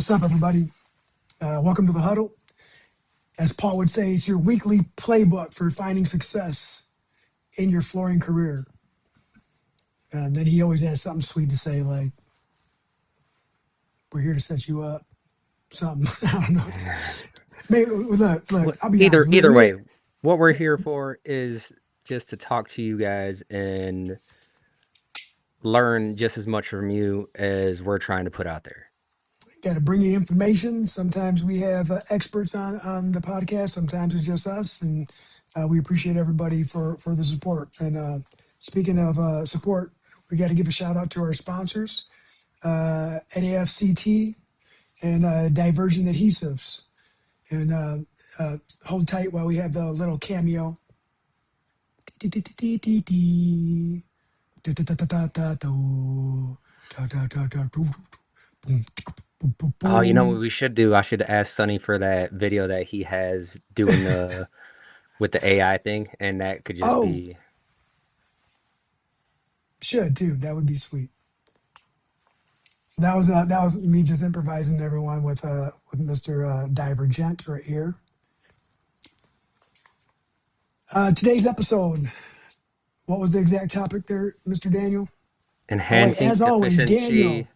What's up, everybody? Welcome to the Huddle. As Paul would say, it's your weekly playbook for finding success in your flooring career. And then he always has something sweet to say, like, we're here to set you up. Something. I don't know. Maybe, look, I'll be honest. Either way, what we're here for is just to talk to you guys and learn just as much from you as we're trying to put out there. Got to bring you information. Sometimes we have experts on the podcast. Sometimes it's just us. And we appreciate everybody for the support. And speaking of support, we got to give a shout out to our sponsors, NAFCT and Divergent Adhesives. And hold tight while we have the little cameo. Oh, you know what we should do? I should ask Sonny for that video that he has doing the with the AI thing, and that could just Oh, be should too. That would be sweet. That was me just improvising everyone with Mr. Divergent right here. Today's episode. What was the exact topic there, Mr. Daniel? Oh wait, enhancing as always, efficiency Daniel.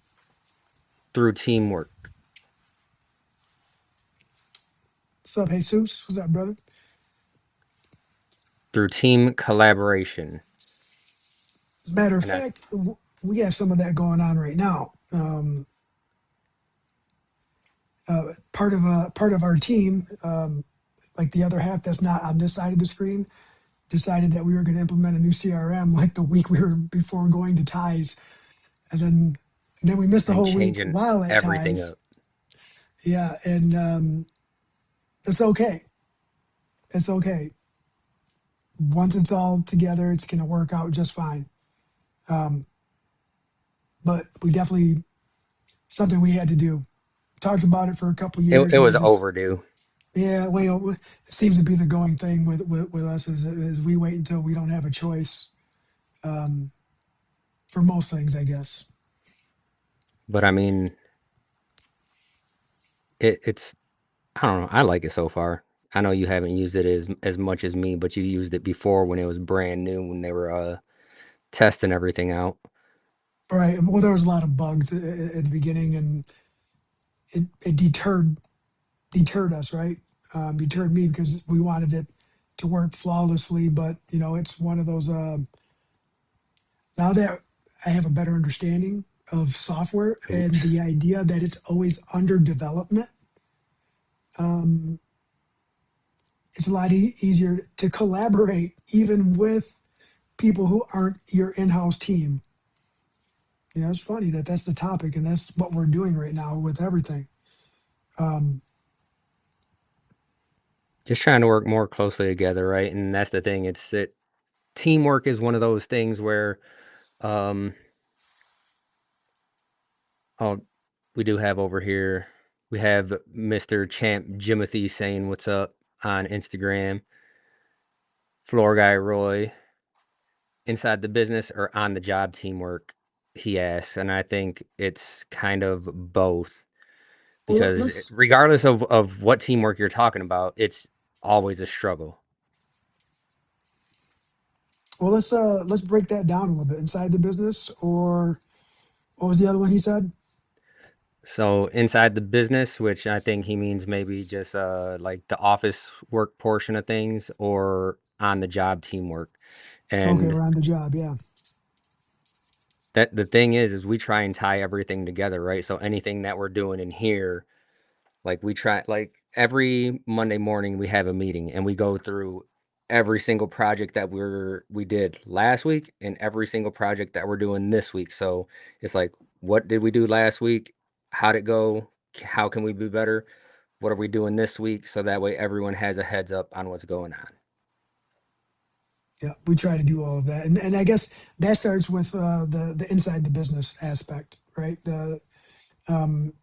through teamwork. What's up, Jesus? What's up, brother? Through team collaboration. As a matter of And I, fact, we have some of that going on right now. Part of our team, like the other half that's not on this side of the screen, decided that we were going to implement a new CRM like the week we were before going to ties, and then we missed the and whole week changing while at everything ties. up. Yeah, and it's okay. It's okay. Once it's all together, it's going to work out just fine. Um, but we definitely something we had to do. Talked about it for a couple of It years, and we was just overdue. yeah, well, it seems to be the going thing with us is we wait until we don't have a choice um, for most things, I guess. But I mean, it's I don't know. I like it so far. I know you haven't used it as much as me, but you used it before when it was brand new when they were testing everything out. Right. Well, there was a lot of bugs at the beginning, and it deterred us, right? Deterred me because we wanted it to work flawlessly. But it's one of those. Now that I have a better understanding of software and Oops. the idea that it's always under development, um, it's a lot easier to collaborate even with people who aren't your in-house team. It's funny that that's the topic, and that's what we're doing right now with everything. Um, Just trying to work more closely together, right? And that's the thing. Teamwork is one of those things where um oh we do have over here we have Mr. Champ Jimothy saying what's up on Instagram. Floor guy Roy, inside the business or on the job teamwork, he asks. And I think it's kind of both well, because let's regardless of what teamwork you're talking about, it's always a struggle. let's break that down a little bit. Inside the business, or what was the other one he said? So inside the business, which I think he means maybe just like the office work portion of things or on the job teamwork. Okay, And we're on the job. Yeah. that the thing is we try and tie everything together, right? So anything that we're doing in here, like we try, like every Monday morning we have a meeting and we go through every single project that we did last week and every single project that we're doing this week. So it's like, what did we do last week? How'd it go? How can we be better? What are we doing this week? So that way everyone has a heads up on what's going on. Yeah, we try to do all of that, and I guess that starts with the inside the business aspect, right? Um,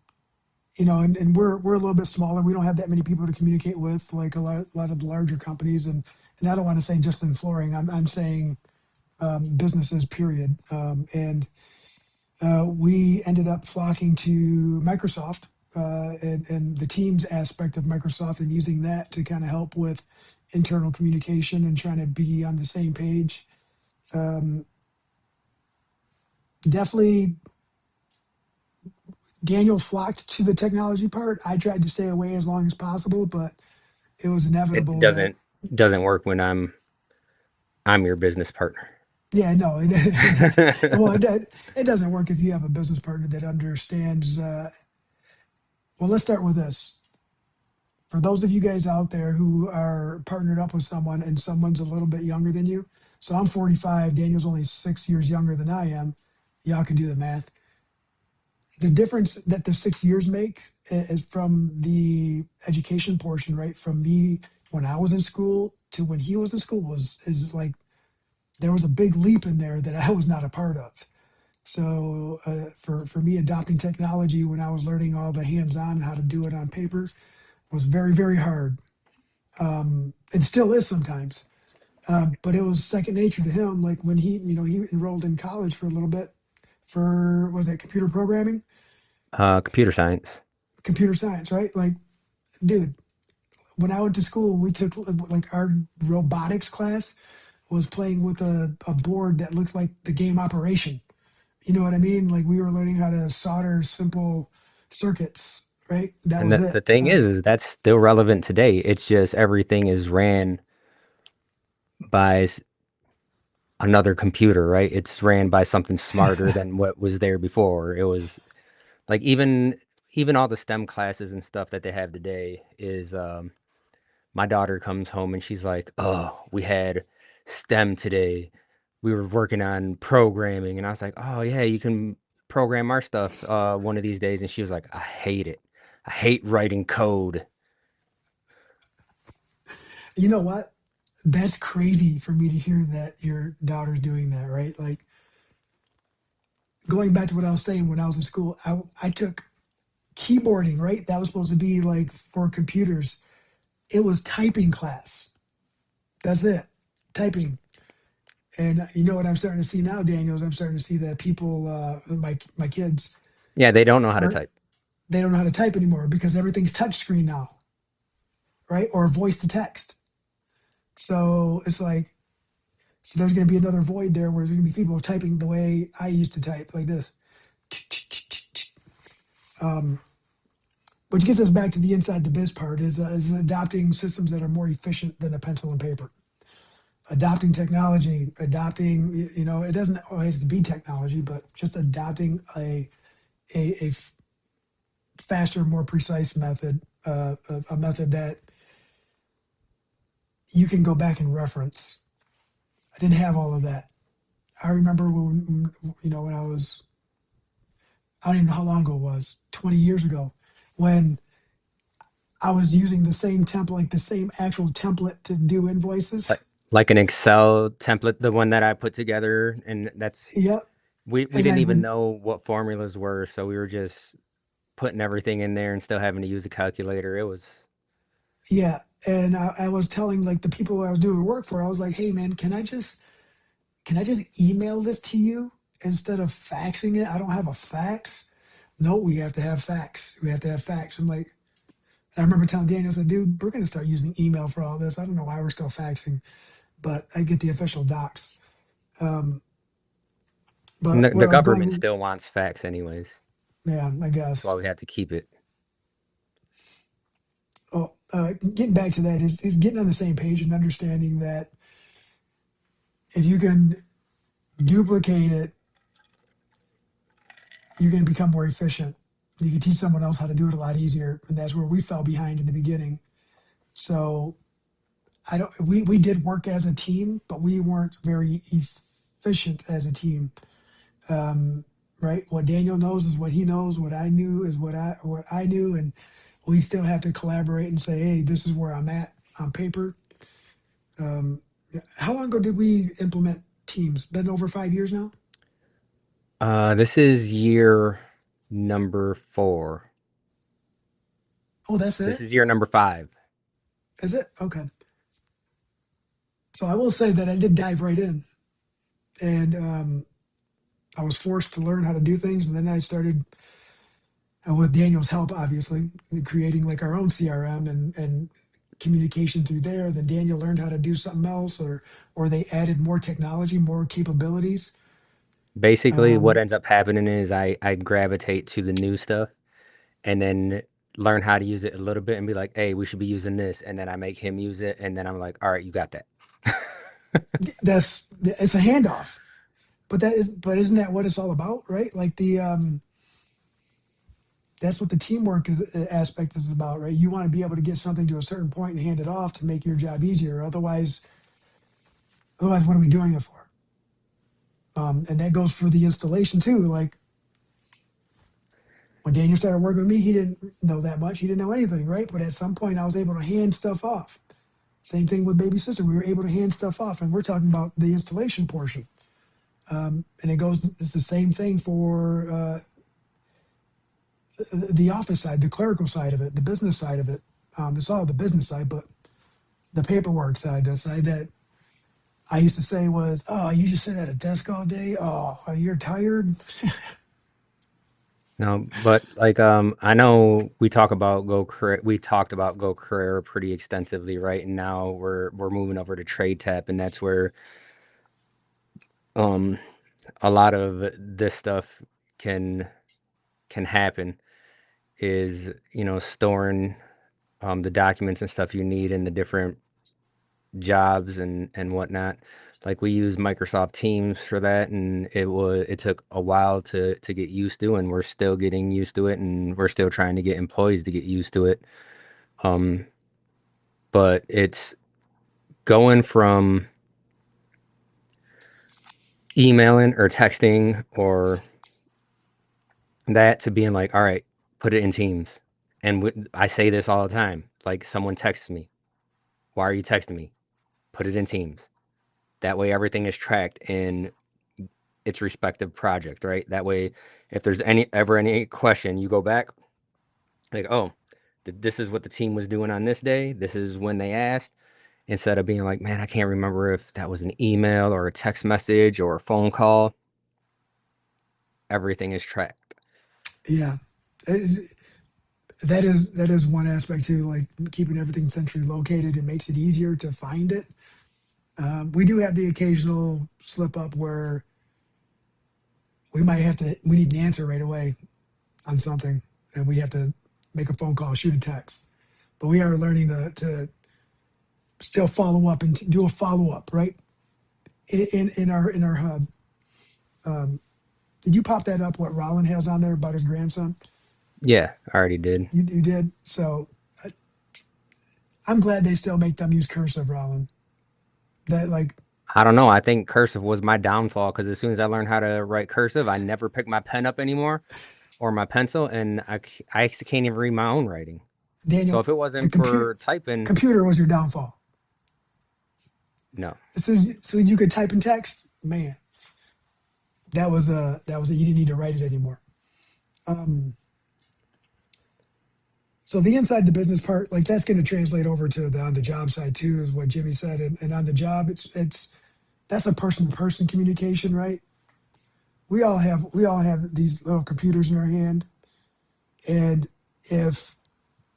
and we're a little bit smaller. We don't have that many people to communicate with, like a lot of the larger companies, and I don't want to say just in flooring. I'm saying businesses, period. And we ended up flocking to Microsoft and the Teams aspect of Microsoft and using that to kind of help with internal communication and trying to be on the same page. Um, Definitely, Daniel flocked to the technology part. I tried to stay away as long as possible, but it was It inevitable that, doesn't work when I'm your business partner. yeah, no, well, it doesn't work if you have a business partner that understands. Well, let's start with this. For those of you guys out there who are partnered up with someone and someone's a little bit younger than you, so I'm 45, Daniel's only 6 years younger than I am. Y'all can do the math. The difference that the 6 years makes is from the education portion, right? From me when I was in school to when he was in school was is like there was a big leap in there that I was not a part of. So for me, adopting technology when I was learning all the hands-on and how to do it on paper was very, very hard. It still is sometimes, but it was second nature to him. Like when he enrolled in college for a little bit for, was it computer programming, Computer science. computer science, right? Like, dude, when I went to school, we took like our robotics class was playing with a board that looked like the game Operation. You know what I mean? Like we were learning how to solder simple circuits, right? That And was the it. thing is that's still relevant today. It's just everything is ran by another computer, right? It's ran by something smarter than what was there before. It was like even all the STEM classes and stuff that they have today is my daughter comes home and she's like, "Oh, we had STEM today. We were working on programming." And I was like, "Oh, yeah, you can program our stuff one of these days." And she was like, "I hate it. I hate writing code." You know what? That's crazy for me to hear that your daughter's doing that, right? Like going back to what I was saying when I was in school, I took keyboarding, right? That was supposed to be like for computers. It was typing class. That's it, typing. And you know what I'm starting to see now, Daniel, is I'm starting to see that people, my kids, Yeah, they don't know how to aren't type. they don't know how to type anymore because everything's touchscreen now, right? Or voice to text. So it's like, so there's going to be another void there where there's going to be people typing the way I used to type, like this. Um, which gets us back to the inside the biz part is adopting systems that are more efficient than a pencil and paper. Adopting technology, adopting, it doesn't always have to be technology, but just adopting a faster, more precise method, a method that you can go back and reference. I didn't have all of that. I remember when I was, I don't even know how long ago it was, 20 years ago, when I was using the same template, like the same actual template to do invoices. Like like an Excel template, the one that I put together, and that's Yep. we And didn't I even would, know what formulas were, so we were just putting everything in there and still having to use a calculator. It was yeah. And I was telling like the people I was doing work for, I was like, hey man, can I just email this to you instead of faxing it? I don't have a fax. No, we have to have fax. We have to have fax. I'm like, I remember telling Daniel, I said, dude, we're going to start using email for all this. I don't know why we're still faxing, but I get the official docs. Um, and but the where I was government going, still wants facts anyways. yeah, I That's why guess. we have to keep it. Oh, getting back to that is getting on the same page and understanding that if you can duplicate it, you're going to become more efficient. You can teach someone else how to do it a lot easier, and that's where we fell behind in the beginning. So I don't. We did work as a team, but we weren't very efficient as a team. Right? What Daniel knows is what he knows. What I knew is what I knew, and we still have to collaborate and say, hey, this is where I'm at on paper. How long ago did we implement Teams? Been over 5 years now. This is year number 4. Oh, that's This it. is year number 5. Is it? Okay. So I will say that I did dive right in, and I was forced to learn how to do things, and then I started and with Daniel's help, obviously, in creating like our own CRM and communication through there. Then Daniel learned how to do something else, or they added more technology, more capabilities. Basically, what Um, ends up happening is I gravitate to the new stuff and then learn how to use it a little bit and be like, hey, we should be using this. And then I make him use it. And then I'm like, all right, you got that. that's it's a handoff, but isn't that what it's all about, right? Like that's what the teamwork aspect is about, right? You want to be able to get something to a certain point and hand it off to make your job easier. Otherwise, what are we doing it for? And that goes for the installation too. Like when Daniel started working with me, he didn't know that much. He didn't know anything, right? But at some point, I was able to hand stuff off. Same thing with baby sister. We were able to hand stuff off, and we're talking about the installation portion. And it goes. It's the same thing for the office side, the clerical side of it, the business side of it. It's all the business side, but the paperwork side, the side that I used to say was, "Oh, you just sit at a desk all day. Oh, you're tired." No, but like I know we talked about Go Career pretty extensively, right? And now we're moving over to Trade Tap, and that's where um a lot of this stuff can can happen is, storing the documents and stuff you need in the different jobs and whatnot. Like we use Microsoft Teams for that, and it took a while to get used to, and we're still getting used to it, and we're still trying to get employees to get used to it. Um, but it's going from emailing or texting or that to being like, all right, put it in Teams. And I say this all the time. Like someone texts me, why are you texting me? Put it in Teams. That way everything is tracked in its respective project, right? That way, if there's any question, you go back like, oh, this is what the team was doing on this day. This is when they asked. Instead of being like, man, I can't remember if that was an email or a text message or a phone call. Everything is tracked. Yeah, It- that is one aspect too. Like keeping everything centrally located, it makes it easier to find it. We do have the occasional slip up where we need an answer right away on something, and we have to make a phone call, shoot a text. But we are learning to still follow up and do a follow up, right? In our hub. Did you pop that up? What Rollin has on there about his grandson? Yeah, I already did. You did. So I'm glad they still make them use cursive, Rollin. That like I don't know. I think cursive was my downfall because as soon as I learned how to write cursive, I never picked my pen up anymore or my pencil, and I can't even read my own writing. So Daniel, if it the wasn't computer for typing, computer was your downfall. no. As soon as you could type in text, man, that was you didn't need to write it anymore. Um, so the inside the business part, like that's going to translate over to the on the job side too, is what Jimmy said. And on the job, it's that's a person to person communication, right? We all have these little computers in our hand, and if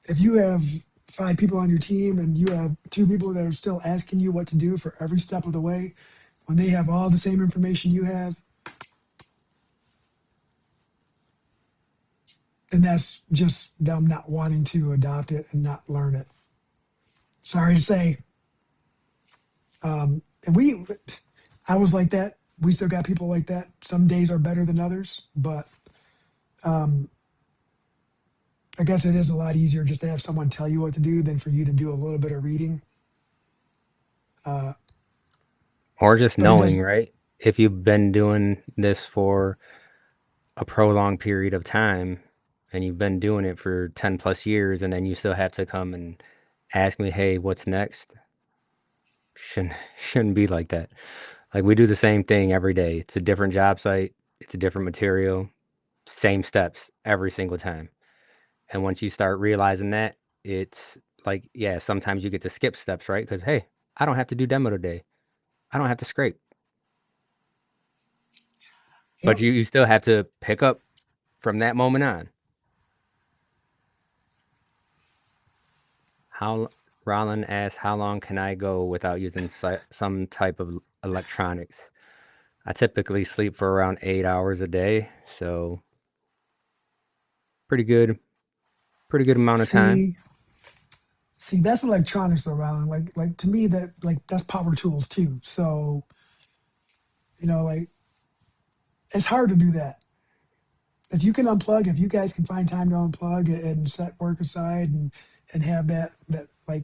if you have 5 people on your team and you have 2 people that are still asking you what to do for every step of the way, when they have all the same information you have, then that's just them not wanting to adopt it and not learn it. Sorry to say. And I was like that. We still got people like that. Some days are better than others, but I guess it is a lot easier just to have someone tell you what to do than for you to do a little bit of reading. Or just But it knowing, does, right? If you've been doing this for a prolonged period of time and you've been doing it for 10 plus years and then you still have to come and ask me, hey, what's next? Shouldn't shouldn't be like that. Like we do the same thing every day. It's a different job site, it's a different material, same steps every single time. And once you start realizing that, it's like, yeah, sometimes you get to skip steps, right? Because hey, I don't have to do demo today. I don't have to scrape. But yep. you still have to pick up from that moment on. How Roland asks, how long can I go without using some type of electronics? I typically sleep for around 8 hours a day, so pretty good, pretty good amount of time. See, see, that's electronics around. Like to me, that like that's power tools too. So like it's hard to do that. If you can unplug, if you guys can find time to unplug and set work aside and have that like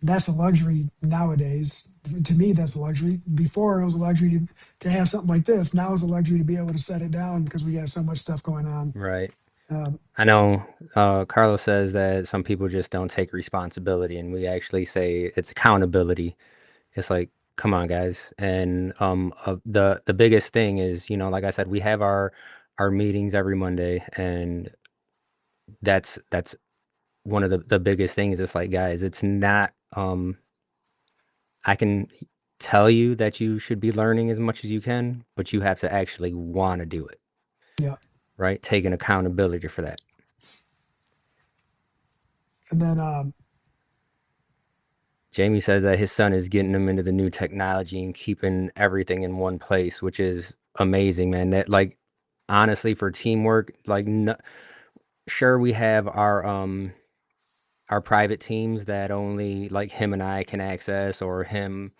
that's a luxury nowadays. To me, that's a luxury. Before it was a luxury to have something like this. Now it's a luxury to be able to set it down because we got so much stuff going on. Right. Um, I know Carlos says that some people just don't take responsibility, and we actually say it's accountability. It's like, come on, guys. And the biggest thing is, like I said, we have our meetings every Monday, and that's one of the biggest things. It's like, guys, it's not. I can tell you that you should be learning as much as you can, but you have to actually want to do it, yeah, right? Taking accountability for that. and then Jamie says that his son is getting him into the new technology and keeping everything in one place, which is amazing, man. That like honestly for teamwork, like sure we have our private teams that only like him and I can access or him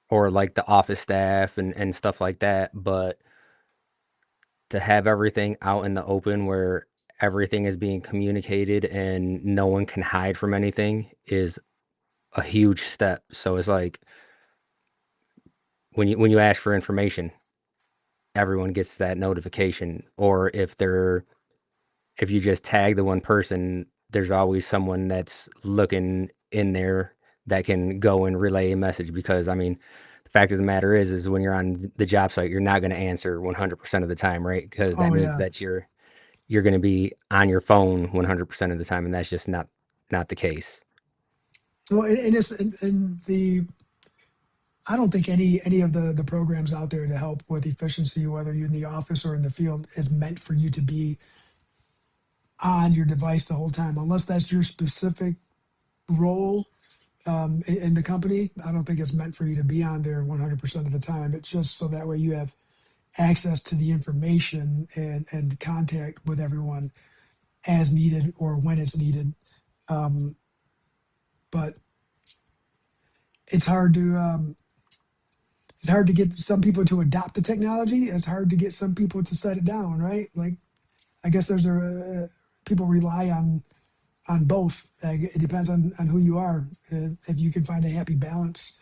or like the office staff and stuff like that, but to have everything out in the open where everything is being communicated and no one can hide from anything is a huge step. So it's like when you ask for information, everyone gets that notification. Or if you just tag the one person, there's always someone that's looking in there that can go and relay a message. Because I mean, the fact of the matter is when you're on the job site, you're not going to answer 100% of the time, right? Because that oh means yeah, that you're going to be on your phone 100% of the time, and that's just not the case. well, and it's and the I don't think any of the programs out there to help with efficiency, whether you're in the office or in the field, is meant for you to be on your device the whole time, unless that's your specific role in the company. I don't think it's meant for you to be on there 100% of the time. It's just so that way you have access to the information and contact with everyone as needed or when it's needed. Um, but it's hard to it's hard to get some people to adopt the technology. It's hard to get some people to set it down, right? Like I guess there's a people rely on both. It depends on who you are. If you can find a happy balance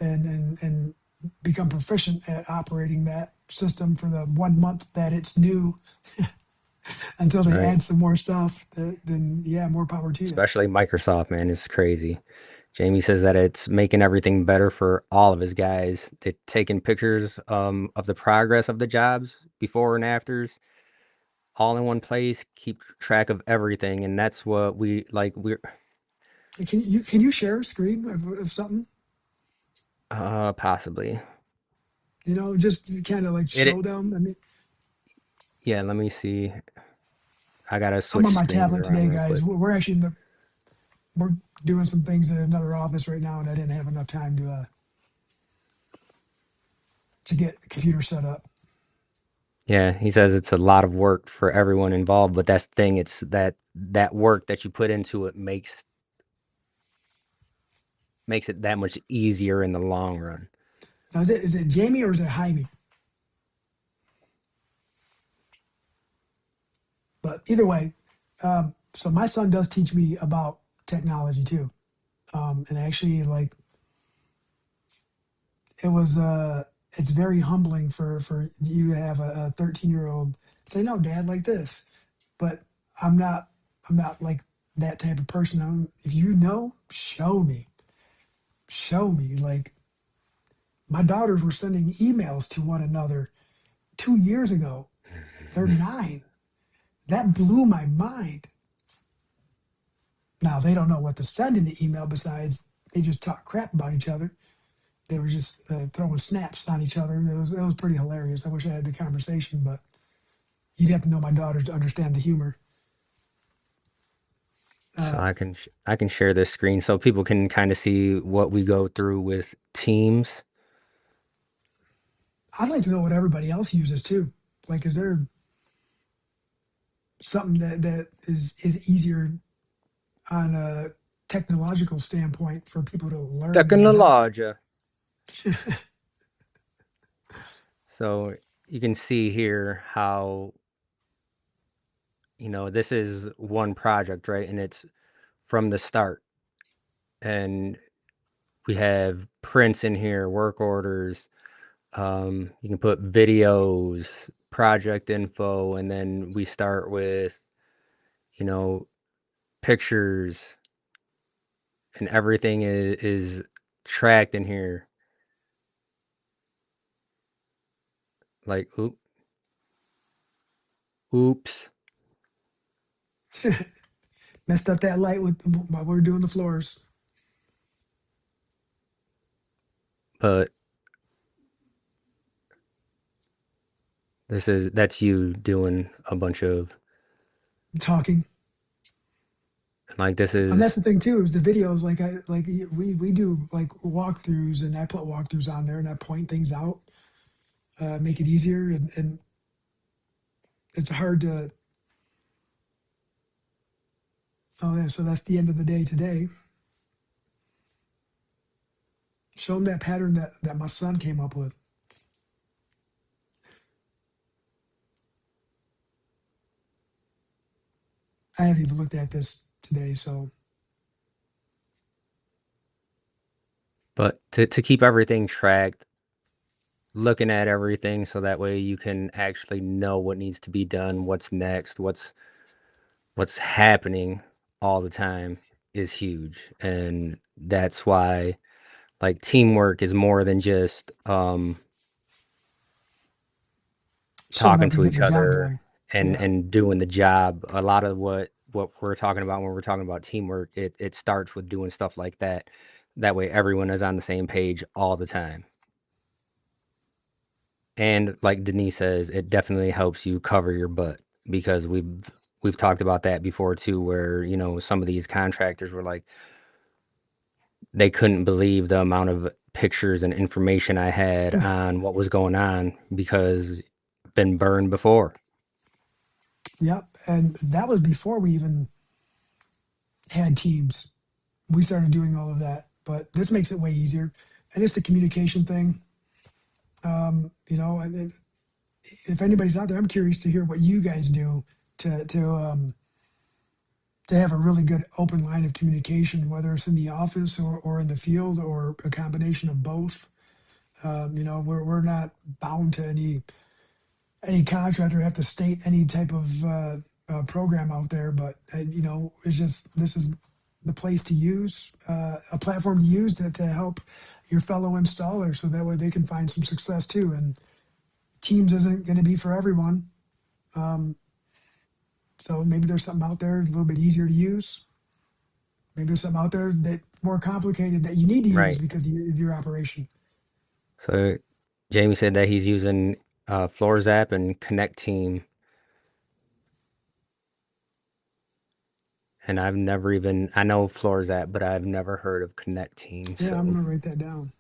and become proficient at operating that system for the 1 month that it's new until they Right. add some more stuff, then yeah, more power to you. Especially Microsoft, man, is crazy. Jamie says that it's making everything better for all of his guys. They're taking pictures of the progress of the jobs before and afters, all in one place, keep track of everything, and that's what we like. We're Can you share a screen of something? possibly Just kind of like it. show them. I mean, Yeah, let me see. I gotta I'm on switch my screens tablet around today, real guys. quick. We're actually we're doing some things in another office right now, and I didn't have enough time to get the computer set up. Yeah, he says it's a lot of work for everyone involved, but that's the thing. It's that work that you put into it makes it that much easier in the long run. Now, is it Jamie or is it Jaime? But either way, so my son does teach me about technology too, and actually, like it was, it's very humbling for you to have a 13-year-old say, "No, Dad, like this." But I'm not, I'm not like that type of person. If you know, show me. Like my daughters were sending emails to one another 2 years ago. They're 9. That blew my mind. Now they don't know what to send in the email besides they just talk crap about each other. They were just throwing snaps on each other. It was pretty hilarious. I wish I had the conversation, but you'd have to know my daughters to understand the humor. So Uh, I can share this screen so people can kind of see what we go through with teams. I'd like to know what everybody else uses too. Like, is there something that is easier on a technological standpoint for people to learn and adopt? Technology. So you can see here how, this is one project, right? And it's from the start. And we have prints in here, work orders. You can put videos, project info, and then we start with, you know, pictures, and everything is tracked in here. Like, oops. Messed up that light with while we are doing the floors. But that's you doing a bunch of, Talking. like, this And that's is, the thing too, is the videos. Like we do like walkthroughs, and I put walkthroughs on there, and I point things out, make it easier, and it's hard to. Oh yeah, so that's the end of the day today. Show them that pattern that my son came up with. I haven't even looked at this today, so but to keep everything tracked, looking at everything so that way you can actually know what needs to be done, what's next, what's happening all the time is huge. And that's why, like, teamwork is more than just showing talking up and to getting each the job other done. and Yeah, doing the job. A lot of what we're talking about when we're talking about teamwork, it starts with doing stuff like that. That way everyone is on the same page all the time. And like Denise says, it definitely helps you cover your butt because we've talked about that before too, where, some of these contractors were like, they couldn't believe the amount of pictures and information I had on what was going on because I've been burned before. yep. And that was before we even had teams. We started doing all of that, but this makes it way easier. And it's the communication thing. And if anybody's out there, I'm curious to hear what you guys do to have a really good open line of communication, whether it's in the office or in the field or a combination of both. We're not bound to any contractor have to state any type of program out there, but it's just this is the place to use a platform to use to help your fellow installers, so that way they can find some success too. And Teams isn't going to be for everyone, so maybe there's something out there a little bit easier to use. Maybe there's something out there that more complicated that you need to use Right. because of your operation. So Jamie said that he's using Floors app and Connect Team, and I know Floors app, but I've never heard of Connect Team. Yeah, I'm So, gonna write that down.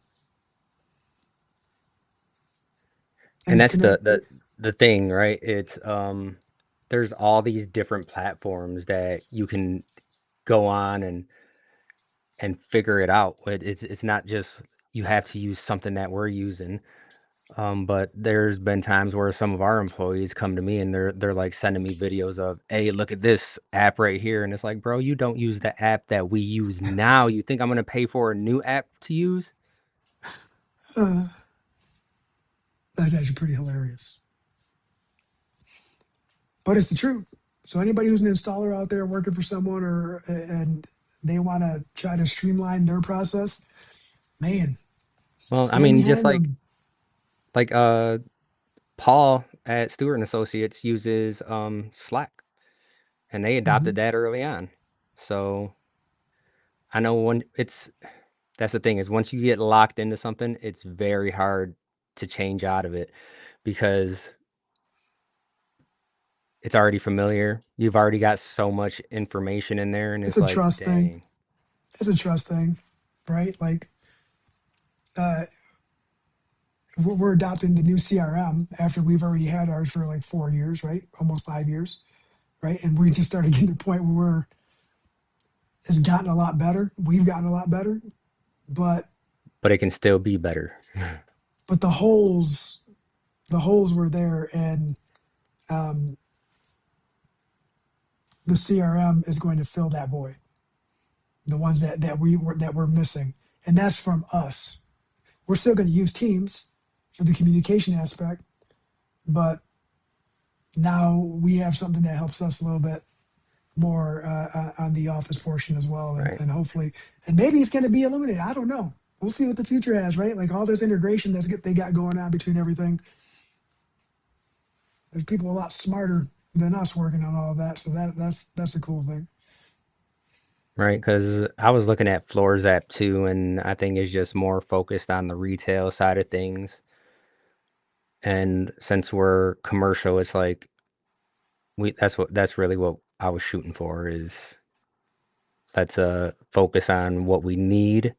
And and it's that's connect. the thing, right? It's there's all these different platforms that you can go on and figure it out. It's not just you have to use something that we're using. But there's been times where some of our employees come to me and they're like sending me videos of, hey, look at this app right here. And it's like, bro, you don't use the app that we use now. You think I'm gonna pay for a new app to use? Uh, that's actually pretty hilarious, but it's the truth. So anybody who's an installer out there working for someone, or and they want to try to streamline their process, man, Well, I stand mean, just behind them. like Paul at Stewart and Associates uses Slack, and they adopted Hmm. that early on. So I know that's the thing is once you get locked into something, it's very hard to change out of it because it's already familiar. You've already got so much information in there, and It's it's a like, trust thing. dang. It's a trust thing, right? Like uh, we're adopting the new CRM after we've already had ours for like 4 years, right? Almost 5 years, right? And we just started getting to the point where it's gotten a lot better. We've gotten a lot better, but But it can still be better. the holes were there, and um, the CRM is going to fill that void. The ones that we're missing, and that's from us. We're still going to use Teams for the communication aspect, but now we have something that helps us a little bit more on the office portion as well, and, Right. and hopefully, and maybe it's going to be eliminated. I don't know. We'll see what the future has, right? Like all this integration they got going on between everything. There's people a lot smarter than us working on all of that, so that's a cool thing. Right. Because I was looking at Floors app too, and I think it's just more focused on the retail side of things. And since we're commercial, it's like that's really what I was shooting for is let's focus on what we need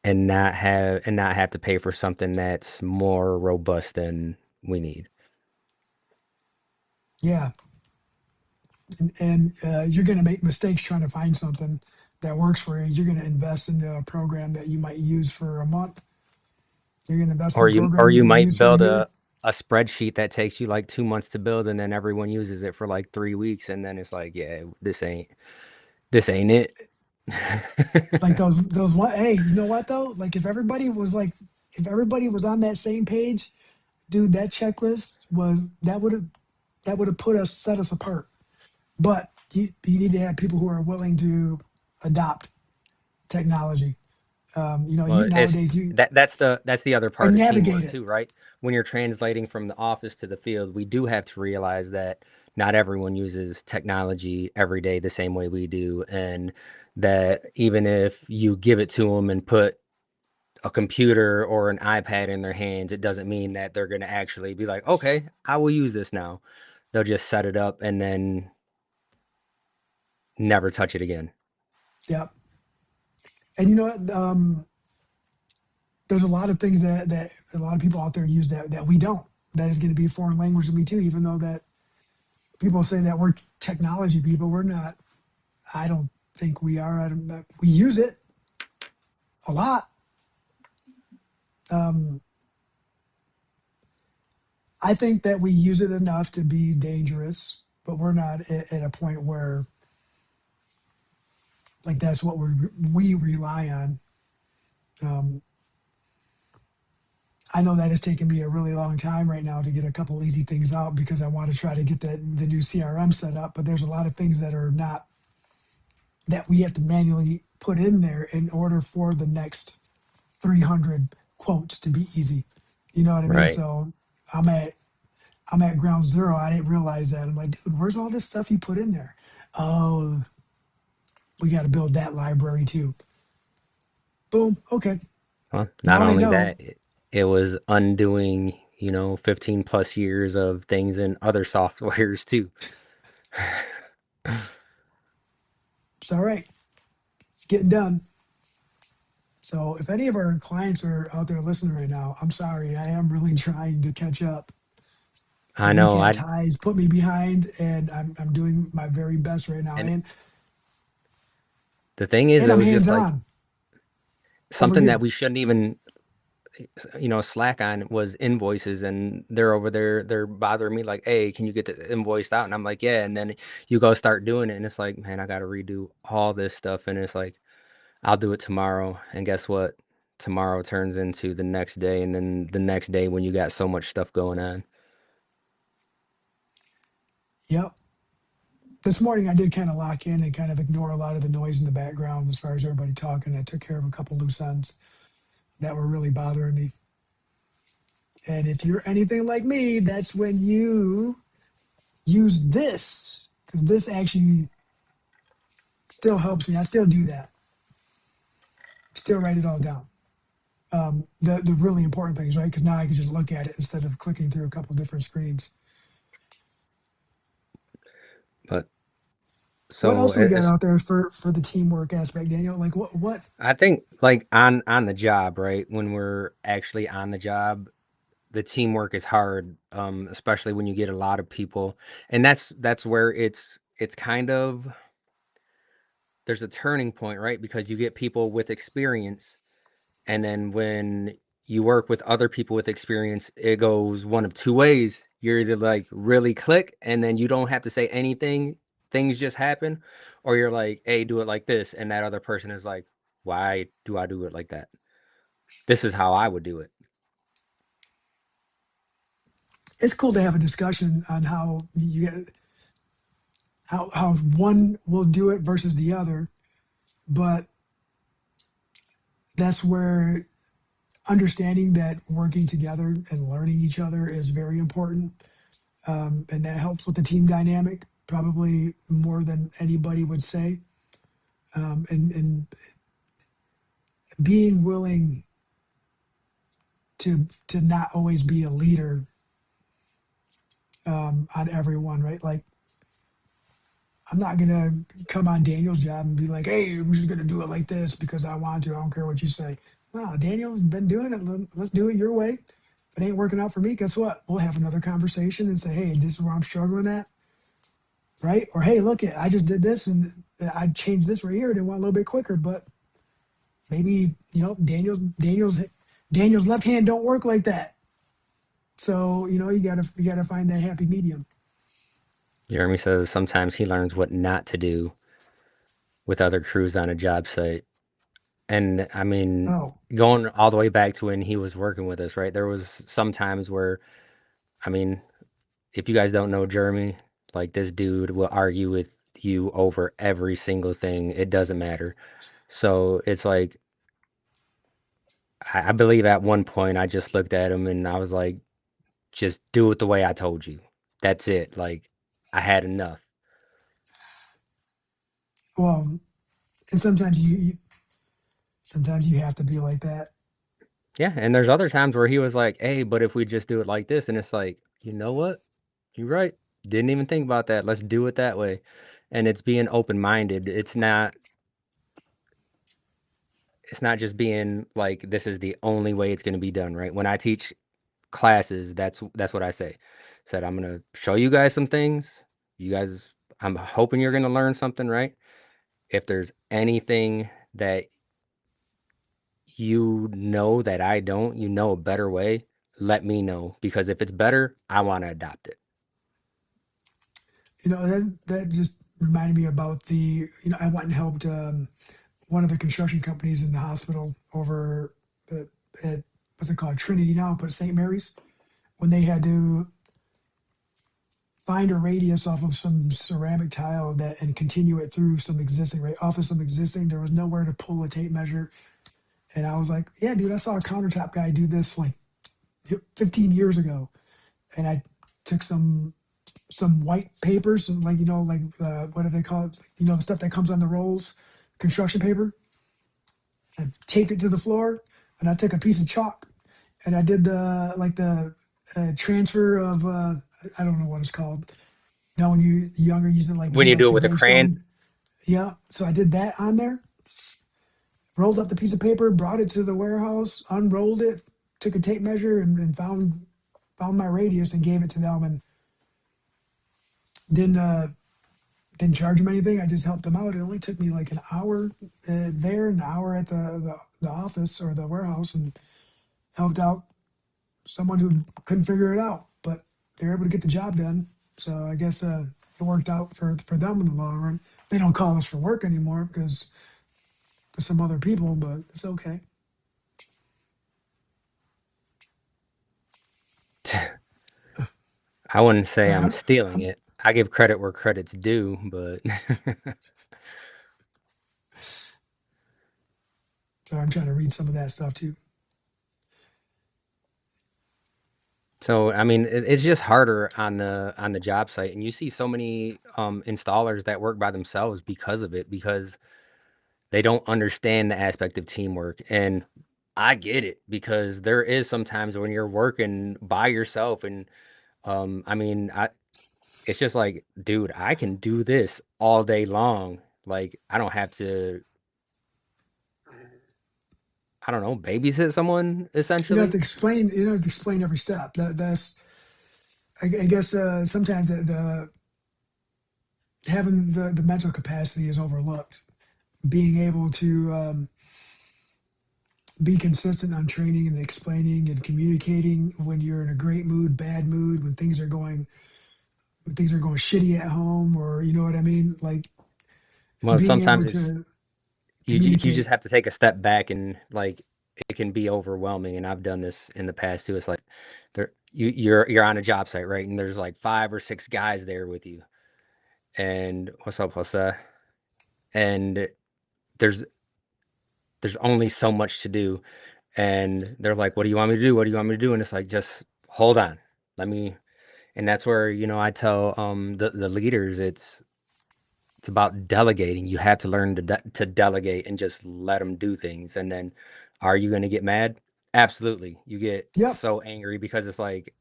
and not have to pay for something that's more robust than we need. Yeah, and you're going to make mistakes trying to find something that works for you. You're going to invest into a program that you might use for a month. You're going to invest in a Or program you're you going to might use for a build year. a spreadsheet that takes you like 2 months to build, and then everyone uses it for like 3 weeks, and then it's like, yeah, this ain't it. Like those one. Hey, you know what though? Like if everybody was on that same page, dude, that checklist was that would have put us set us apart. But you need to have people who are willing to adopt technology. You Well, it's nowadays you that's the other or part of navigate teamwork it. too, right? When you're translating from the office to the field, we do have to realize that not everyone uses technology every day the same way we do, and that even if you give it to them and put a computer or an iPad in their hands, it doesn't mean that they're going to actually be like, okay, I will use this now. They'll just set it up and then never touch it again. Yeah, and you know what? There's a lot of things that a lot of people out there use that we don't. That is going to be a foreign language to me too. Even though that people say that we're technology people, we're not. I don't think we are. I don't. We use it a lot. Um, I think that we use it enough to be dangerous, but we're not at a point where like that's what we rely on. Um, I know that has taken me a really long time right now to get a couple easy things out because I want to try to get the new CRM set up. But there's a lot of things that are not that we have to manually put in there in order for the next 300 quotes to be easy. You know what I mean? Right. So I'm at I'm at ground zero. I didn't realize that. I'm like, dude, where's all this stuff you put in there? Oh, we got to build that library too. Boom. Okay. Well, not Now I only know. that, it was undoing, 15 plus years of things in other softwares too. It's all right. It's getting done. So if any of our clients are out there listening right now, I'm sorry. I am really trying to catch up. The I know. weekend ties put me behind, and I'm doing my very best right now. And And the thing is, and it I'm was just hands like on over something that here. we shouldn't even, slack on was invoices, and they're over there, they're bothering me like, hey, can you get the invoice out? And I'm like, yeah. And then you go start doing it, and it's like, man, I got to redo all this stuff. And it's like, I'll do it tomorrow. And guess what? Tomorrow turns into the next day, and then the next day when you got so much stuff going on. Yep. This morning I did kind of lock in and kind of ignore a lot of the noise in the background as far as everybody talking. I took care of a couple loose ends that were really bothering me. And if you're anything like me, that's when you use this because this actually still helps me. I still do that. Still write it all down. The really important things, right? Because now I can just look at it instead of clicking through a couple different screens. What So else do we got it's, out there for the teamwork aspect, Daniel? Like what? I think like on the job, right? When we're actually on the job, the teamwork is hard, especially when you get a lot of people, and that's where it's kind of there's a turning point, right? Because you get people with experience, and then when you work with other people with experience, it goes one of two ways. You're either like really click, and then you don't have to say anything, things just happen, or you're like, hey, do it like this, and that other person is like, why do I do it like that? This is how I would do it. It's cool to have a discussion on how you get how one will do it versus the other, but that's where understanding that working together and learning each other is very important, and that helps with the team dynamic probably more than anybody would say. And being willing to not always be a leader on everyone, right? Like I'm not gonna come on Daniel's job and be like, "Hey, I'm just gonna do it like this because I want to. I don't care what you say." No, Daniel's been doing it. Let's do it your way. If it ain't working out for me, guess what? We'll have another conversation and say, "Hey, this is where I'm struggling at," right? Or, "Hey, look, I just did this and I changed this right here and it went a little bit quicker, but maybe Daniel's left hand don't work like that." So you gotta find that happy medium. Jeremy says sometimes he learns what not to do with other crews on a job site. And I mean, Oh, going all the way back to when he was working with us, right? There was some times where, I mean, if you guys don't know Jeremy, like this dude will argue with you over every single thing. It doesn't matter. So it's like, I believe at one point I just looked at him and I was like, just do it the way I told you. That's it. Like, I had enough. well, and sometimes you have to be like that. Yeah. And there's other times where he was like, hey, but if we just do it like this, and it's like, you know what? You're right. Didn't even think about that. Let's do it that way. And it's being open minded. It's not just being like this is the only way it's going to be done, right? When I teach classes, that's what I say. Said I'm going to show you guys some things. You guys, I'm hoping you're going to learn something, right? If there's anything that you know that I don't, you know a better way, let me know because if it's better, I want to adopt it. That just reminded me about I went and helped one of the construction companies in the hospital over at what's it called, Trinity now, but St. Mary's, when they had to find a radius off of some ceramic tile that and continue it through some existing, right off of some existing. There was nowhere to pull a tape measure, and I was like, "Yeah, dude, I saw a countertop guy do this like 15 years ago," and I took some white paper, some like what do they call it? Like, the stuff that comes on the rolls, construction paper. I taped it to the floor, and I took a piece of chalk, and I did the transfer of I don't know what it's called. Now, when you younger, used to like When do you do like it the with a crayon, gravestone. Yeah, so I did that on there. Rolled up the piece of paper, brought it to the warehouse, unrolled it, took a tape measure, and found my radius and gave it to them, and didn't uh, didn't charge them anything. I just helped them out. It only took me like an hour there, an hour at the office or the warehouse, and helped out someone who couldn't figure it out, but they were able to get the job done. So I guess it worked out for them in the long run. They don't call us for work anymore because for some other people, but it's okay. I wouldn't say Sorry, I'm stealing it. I give credit where credit's due, but I'm trying to read some of that stuff too. so I mean it's just harder on the job site, and you see so many installers that work by themselves because of it because they don't understand the aspect of teamwork. And I get it because there is sometimes when you're working by yourself, and I mean it's just like, dude, I can do this all day long. Like, I don't have to, I don't know, babysit someone You don't have to essentially. explain. You don't have to explain every step. That's. I guess sometimes the having the mental capacity is overlooked. Being able to be consistent on training and explaining and communicating when you're in a great mood, bad mood, when things are going shitty at home, or you know what I mean. Like Well, being sometimes able it's to you communicate. just have to take a step back and like it can be overwhelming. And I've done this in the past too. It's like you're on a job site, right? And there's like 5 or 6 guys there with you. And what's up, what's that? And there's there's only so much to do. And they're like, "What do you want me to do? What do you want me to do?" And it's like, just hold on. Let me and that's where, I tell the leaders it's about delegating. You have to learn to delegate and just let them do things. And then are you going to get mad? Absolutely. You get Yep. so angry because it's like,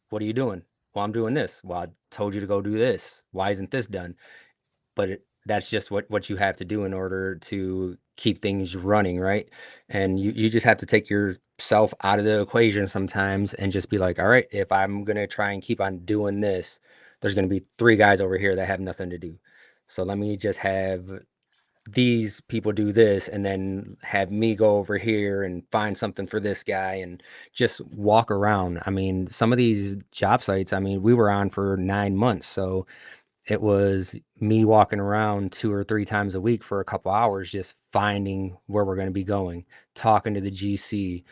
what are you doing? Well, I'm doing this. Well, I told you to go do this. Why isn't this done? But that's just what you have to do in order to keep things running, right? And you just have to take yourself out of the equation sometimes and just be like, all right, if I'm gonna try and keep on doing this, there's gonna be 3 guys over here that have nothing to do. So let me just have these people do this and then have me go over here and find something for this guy and just walk around. I mean, some of these job sites, I mean, we were on for 9 months, so it was me walking around 2 or 3 times a week for a couple hours, just finding where we're going to be going, talking to the GC.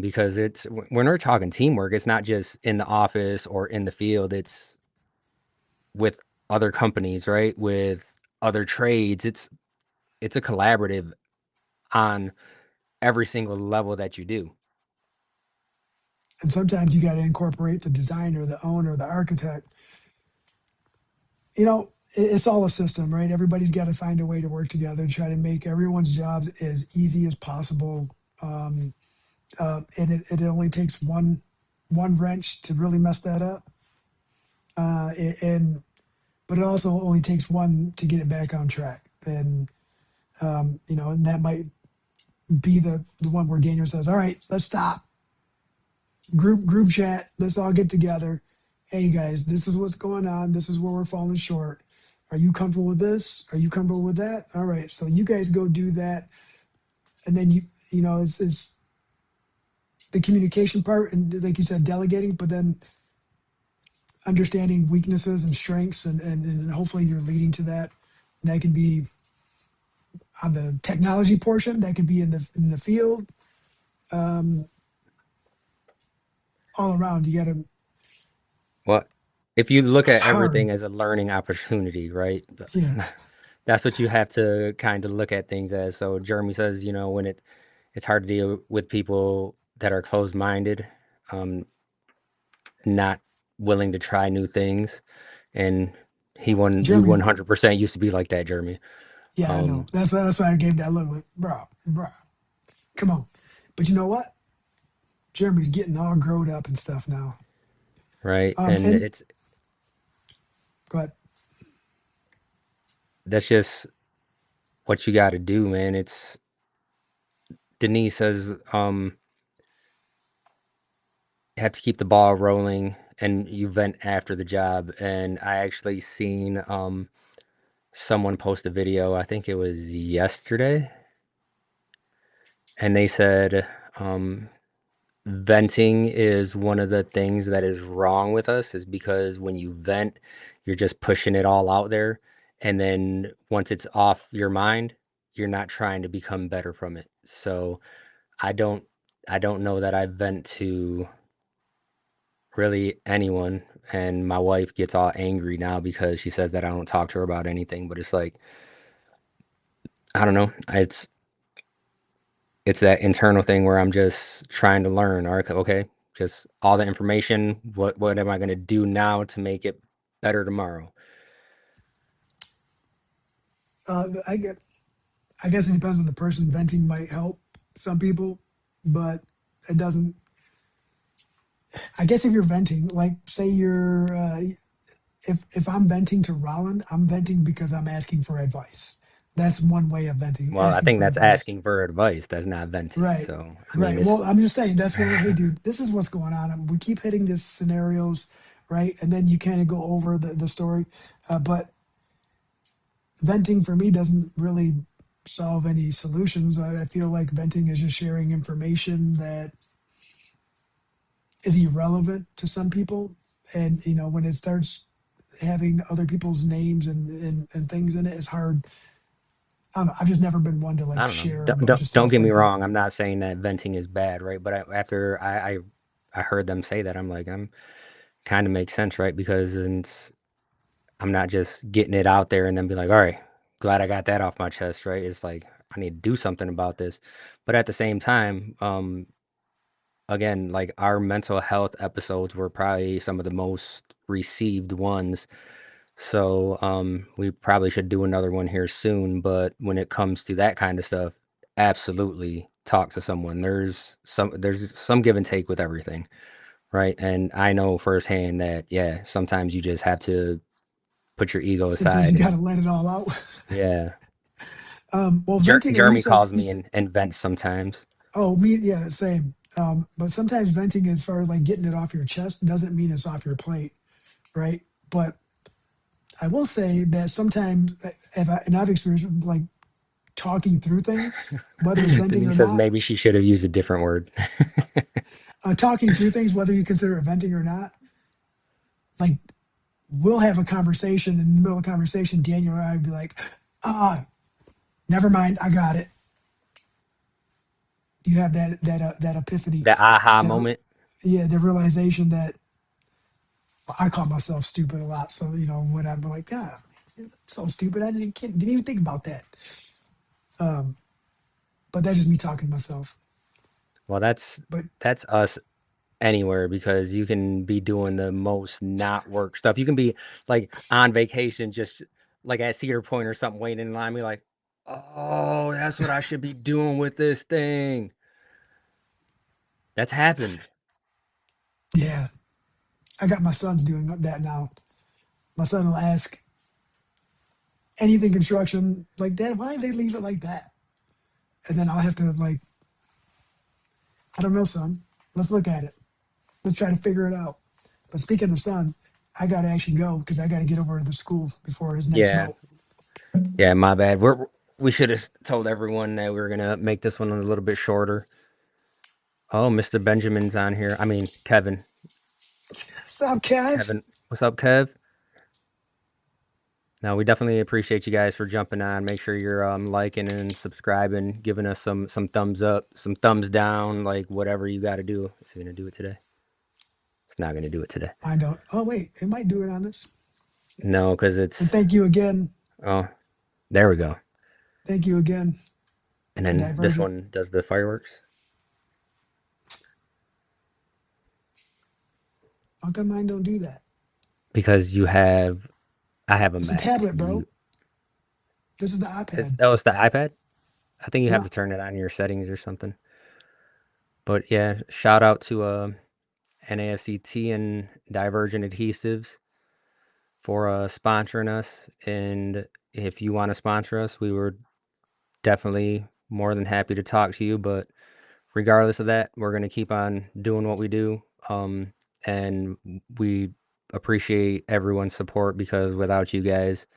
Because when we're talking teamwork, it's not just in the office or in the field, it's with other companies, right? With other trades. It's a collaborative on every single level that you do. And sometimes you got to incorporate the designer, the owner, the architect. It's all a system, right? Everybody's got to find a way to work together, try to make everyone's jobs as easy as possible. Um, and it only takes one wrench to really mess that up. And but it also only takes one to get it back on track. And and that might be the one where Daniel says, "All right, let's stop. Group chat. Let's all get together. Hey guys, this is what's going on. This is where we're falling short. Are you comfortable with this? Are you comfortable with that? All right, so you guys go do that, and then it's the communication part, and like you said, delegating, but then understanding weaknesses and strengths, and hopefully you're leading to that. And that can be on the technology portion. That could be in the field. Um, all around, you got to. Well, if you look It's at hard. everything as a learning opportunity, right? Yeah, That's what you have to kind of look at things as. So Jeremy says, when it's hard to deal with people that are closed-minded, um, not willing to try new things, and you Jeremy's. 100% used to be like that, Jeremy. Yeah, I know. Um, That's why I gave that look. Like, bro, come on. But you know what? Jeremy's getting all grown up and stuff now. right? And And go ahead. that's just what you got to do, man. It's Denise says, you have to keep the ball rolling and you vent after the job. And I actually seen someone post a video, I think it was yesterday, and they said um, venting is one of the things that is wrong with us, is because when you vent, you're just pushing it all out there. And then once it's off your mind, you're not trying to become better from it. So I don't, I don't know that I vent to really anyone. And my wife gets all angry now because she says that I don't talk to her about anything. But it's like, I don't know. It's that internal thing where I'm just trying to learn. All right, okay, just all the information. What am I going to do now to make it better tomorrow? I get. I guess it depends on the person. Venting might help some people, but it doesn't. I guess if you're venting, like say you're if I'm venting to Roland, I'm venting because I'm asking for advice. That's one way of venting, Well, I asking think for that's advice. asking for advice. That's not venting. Right. So, I mean, Right. it's Well, I'm just saying that's one way. Hey, dude, this is what's going on. And we keep hitting these scenarios, right? And then you kind of go over the story. But venting for me doesn't really solve any solutions. I feel like venting is just sharing information that is irrelevant to some people. And, when it starts having other people's names and things in it, it's hard. I don't know. I've just never been one to like I don't know. share a Don't, bunch of don't stuff get me like that. wrong. I'm not saying that venting is bad, right? But after I heard them say that, I'm like, I'm kind of makes sense, right? Because I'm not just getting it out there and then be like, all right, glad I got that off my chest, right? It's like I need to do something about this. But at the same time, again, like our mental health episodes were probably some of the most received ones. So we probably should do another one here soon. But when it comes to that kind of stuff, absolutely talk to someone. There's some give and take with everything, right? And I know firsthand that yeah, sometimes you just have to put your ego Sometimes aside you got and to let it all out. yeah. Well, venting, and Jeremy calls me and vents sometimes. oh, me, yeah, same. But sometimes venting, as far as like getting it off your chest, doesn't mean it's off your plate, right? But I will say that sometimes, and I've experienced like talking through things, whether it's venting or Denise says not, maybe she should have used a different word. talking through things, whether you consider it venting or not, like we'll have a conversation in the middle of the conversation, Daniel or I would be like, ah, never mind, I got it. You have that epiphany, That aha that moment. yeah, the realization that I call myself stupid a lot. So when I'm like, yeah, so stupid, didn't even think about that. Um, but that's just me talking to myself. Well, But that's us anywhere because you can be doing the most not work stuff. You can be like on vacation, just like at Cedar Point or something, waiting in line. Be like, oh, that's what I should be doing with this thing. That's happened. yeah, I got my sons doing that now. My son will ask anything construction, like, Dad, why did they leave it like that? And then I'll have to like, I don't know, son. Let's look at it. Let's try to figure it out. But speaking of son, I got to actually go because I got to get over to the school before his next Yeah, boat. yeah, my bad. We should have told everyone that we were gonna make this one a little bit shorter. Oh, Mr. Benjamin's on here. I mean, Kevin. Stop, Kev. Kevin, what's up, Kev? Now we definitely appreciate you guys for jumping on. Make sure you're liking and subscribing, giving us some thumbs up, some thumbs down, like whatever you got to do. Is he gonna do it today? It's not gonna do it today. I don't. Oh wait, it might do it on this. No, because And it's thank you again. oh, there we go. Thank you again And to then this Divergent. one does the fireworks How come mine don't do that? because I have a It's a Mac. tablet, bro. You This is the iPad. it's the iPad. I think you have Yeah, to turn it on in your settings or something. But yeah, shout out to NAFCT and Divergent Adhesives for sponsoring us. And if you want to sponsor us, we were definitely more than happy to talk to you. But regardless of that, we're going to keep on doing what we do. And we appreciate everyone's support because without you guys,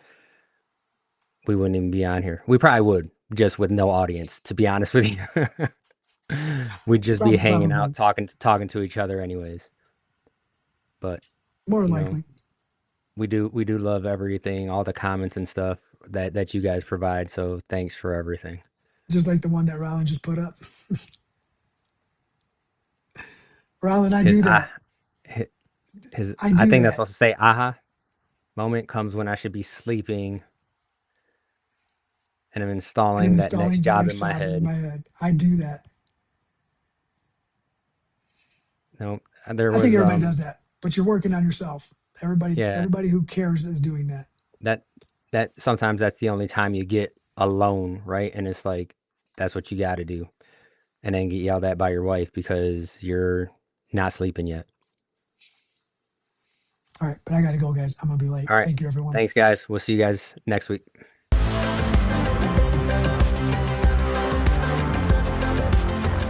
we wouldn't even be on here. We probably would, just with no audience, to be honest with you. We'd just be hanging out, probably talking to each other anyways. But more you know, likely. we do love everything, all the comments and stuff that you guys provide. So thanks for everything. Just like the one that Rollin just put up. Rollin, I His do ah that. his I I do think that's that. supposed to say aha moment comes when I should be sleeping and I'm And I'm installing that next installing the job next in my job in head. my head. I do that. No, there I think was everybody does that, but you're working on yourself. yeah, Everybody who cares is doing that. that that sometimes that's the only time you get alone, right? And it's like that's what you got to do. And then get yelled at by your wife because you're not sleeping yet. All right, but I got to go, guys. I'm gonna be late. All right. Thank you, everyone. Thanks, guys. We'll see you guys next week.